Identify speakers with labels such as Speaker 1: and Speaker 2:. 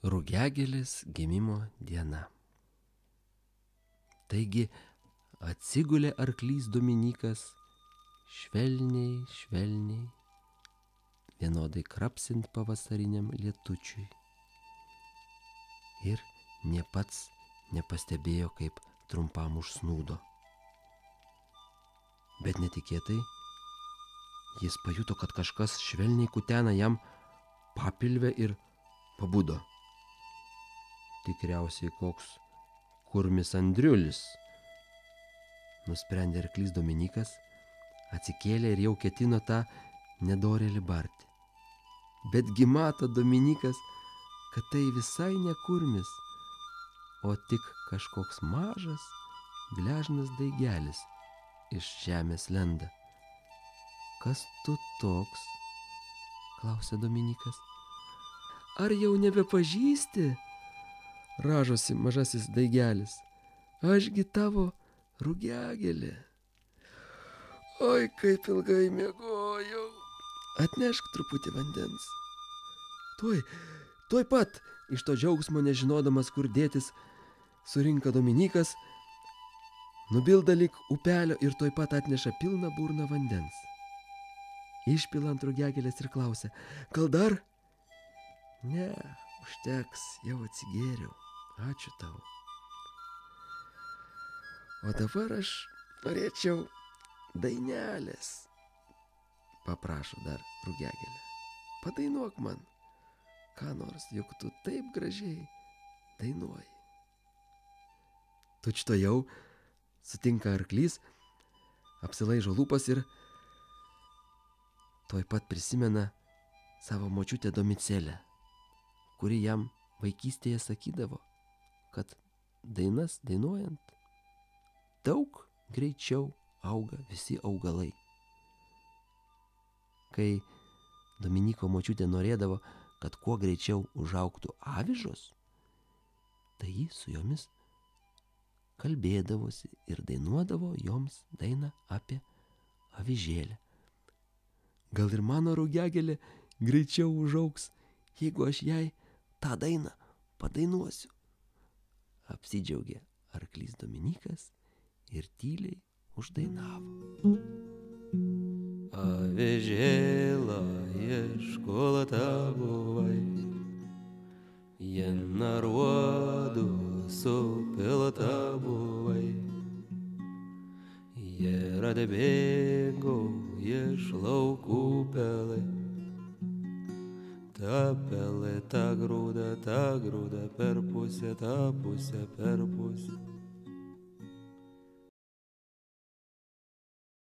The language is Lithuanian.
Speaker 1: Rugiagėlės gimimo diena. Taigi atsigulė arklys Dominykas, švelniai, vienodai krapsint pavasariniam lietučiui. Ir nė pats nepastebėjo, kaip trumpam užsnūdo. Bet netikėtai jis pajuto, kad kažkas švelniai kutena jam papilvę ir pabudo. Tikriausiai koks kurmis Andriulis, nusprendė arklys Dominykas, atsikėlė ir jau ketino tą nedorėlį barti. Betgi mato Dominykas, kad tai visai ne kurmis, o tik kažkoks mažas, gležnas daigelis iš žemės lenda. Kas tu toks? Klausė Dominykas. Ar jau nebepažįsti? Ražosi mažasis daigelis. Ašgi tavo rugiagėlė. Oi, kaip ilgai miegojau. Atnešk truputį vandens. Tuoj pat, iš to džiaugsmo nežinodamas, kur dėtis, surinka Dominykas, nubilda lyg upelio ir tuoj pat atneša pilną burną vandens. Išpila ant rugiagėlės ir klausia, gal dar? Ne, užteks, jau atsigėriau. Ačiū tau. O dabar aš norėčiau dainelės, paprašo dar rugiagėlė. Padainuok man ką nors, juk tu taip gražiai dainuoji. Tučtuojau sutinka arklys, apsilaižo lūpas ir tuoj pat prisimena savo močiutę Domicelę, kuri jam vaikystėje sakydavo, kad dainas dainuojant daug greičiau auga visi augalai. Kai Dominyko močiutė norėdavo, kad kuo greičiau užaugtų avižos, tai ji su jomis kalbėdavosi ir dainuodavo joms dainą apie avižėlę. Gal ir mano rugiagėlė greičiau užaugs, jeigu aš jai tą dainą padainuosiu. Apsidžiaugė arklys Dominykas ir tyliai uždainavo. Avižėla, ieškolata buvai, jena ruodų supilta buvai. Jie radbėgo iš laukų pelai, ta pelė, ta grūda per pusę, ta pusė per pusę.